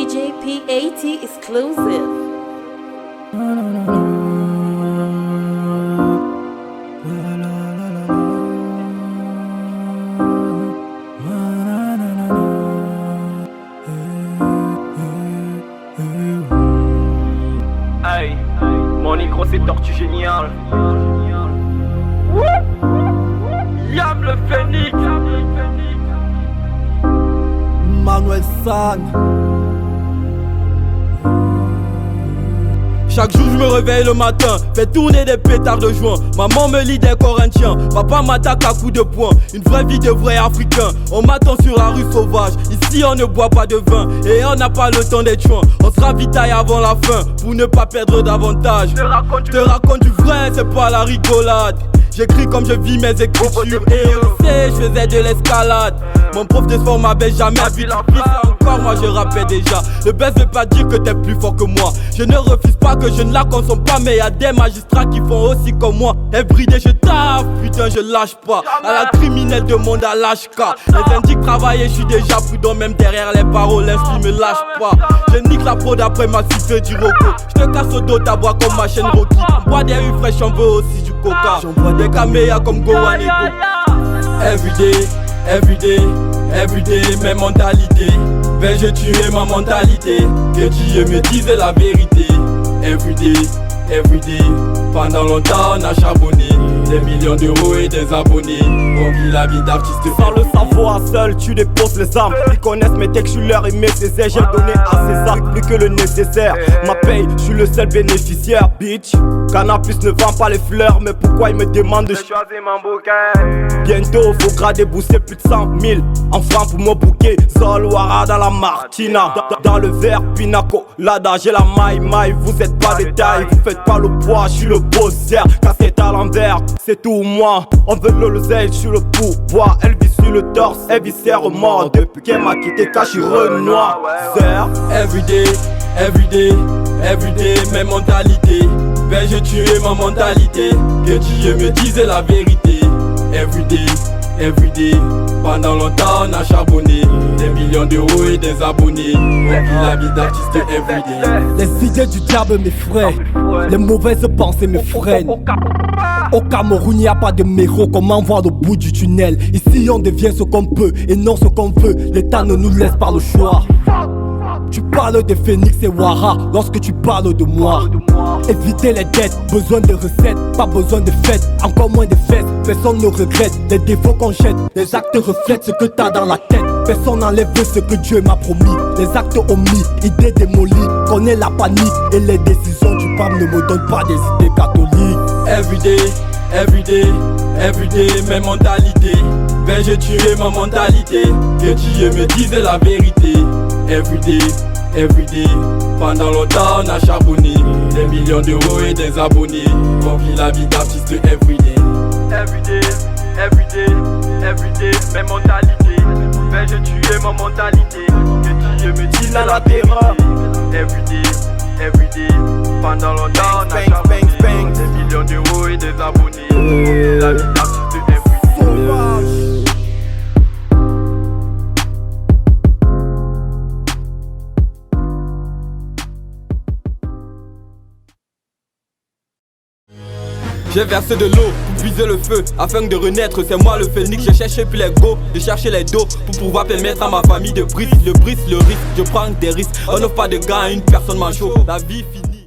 DJ P80 exclusive. Hey, mon micro c'est Tortue Génial. Yam le Phénix. Manuel San. Chaque jour je me réveille le matin, fais tourner des pétards de joint. Maman me lit des Corinthiens, papa m'attaque à coups de poing. Une vraie vie de vrai africain, on m'attend sur la rue sauvage. Ici on ne boit pas de vin, et on n'a pas le temps d'être chouin. On se ravitaille avant la fin, pour ne pas perdre davantage. Je te raconte du vrai, c'est pas la rigolade. J'écris comme je vis mes écritures. Et au lycée, je faisais de l'escalade. Mon prof de sport m'avait jamais vu. Encore moi je rappais déjà. Le best veut pas dire que t'es plus fort que moi. Je ne refuse pas que je ne la consomme pas, mais y'a des magistrats qui font aussi comme moi. Everyday je taffe, putain je lâche pas. À la criminelle demande à l'HK. Les indiques travailler, je suis déjà prudent. Même derrière les paroles, l'inspi me lâche pas. Je nique la prod après ma siffle du roco. Je te casse au dos ta bois comme ma chaîne Rocky. On boit des rues fraîches, on veut aussi du coca. J'envoie des caméas comme Gohan et Go. Everyday, everyday, everyday, mes mentalités. Vais-je tuer ma mentalité? Que Dieu me dise la vérité. Everyday, everyday, pendant longtemps on a charbonné. Des millions d'euros et des abonnés. On vit la vie d'artiste. Sans le savoir, seul tu déposes les armes. Ils connaissent mes textes, je suis leur et mes Césaires. J'ai donné à César plus que le nécessaire. Ma paye, je suis le seul bénéficiaire, bitch. Cannabis ne vend pas les fleurs, mais pourquoi ils me demandent de choisir mon bouquet? Bientôt faut grader, bousser plus de 100 000 en francs pour mon bouquet. Zolwara dans la Martina, dans le verre Pinaco Lada, j'ai la maille, vous êtes pas des tailles. Vous faites pas le poids, je suis le bosser. Cassette à l'envers, c'est tout moi. On veut le l'oseille, je suis le pourboire. Elle vit sur le torse, elle vit serre mort. Depuis qu'elle m'a quitté, cache Renoir. Everyday, everyday, everyday, mes mentalités. Vais-je tuer ma mentalité? Que Dieu me dise la vérité. Everyday, everyday, pendant longtemps on a charbonné. Des millions d'euros et des abonnés. On vit la vie d'artiste everyday. Les idées du diable m'effraient, les mauvaises pensées me freinent. Au Cameroun y a pas de méro, comment voir au bout du tunnel? Ici on devient ce qu'on peut et non ce qu'on veut. L'État ne nous laisse pas le choix. Tu parles de Phénix et Wara lorsque tu parles de moi. Éviter les dettes, besoin de recettes, pas besoin de fêtes, encore moins de fesses. Personne ne regrette les défauts qu'on jette. Les actes reflètent ce que t'as dans la tête. Personne n'enlève ce que Dieu m'a promis. Les actes omis, idées démolies, connais la panique. Et les décisions du pape ne me donnent pas des idées catholiques. Everyday, everyday, everyday, mes mentalités. Vais-je tuer ma mentalité? Que Dieu me dise la vérité. Everyday, everyday, pendant longtemps on a charbonné. Des millions d'euros et des abonnés. On vit la vie d'artiste everyday. Everyday, everyday, everyday, mes mentalités. Vais-je tuer ma mentalité? Que Dieu me dise la terreur. Everyday, everyday, pendant longtemps on a charbonné. Des millions d'euros et des abonnés. On vit la vie d'artiste everyday. J'ai versé de l'eau pour puiser le feu afin de renaître, c'est moi le phénix. J'ai cherché puis les go, j'ai cherché les dos pour pouvoir permettre à ma famille de brise. Le risque, je prends des risques. On n'offre pas de gars à une personne manchot. La vie finit.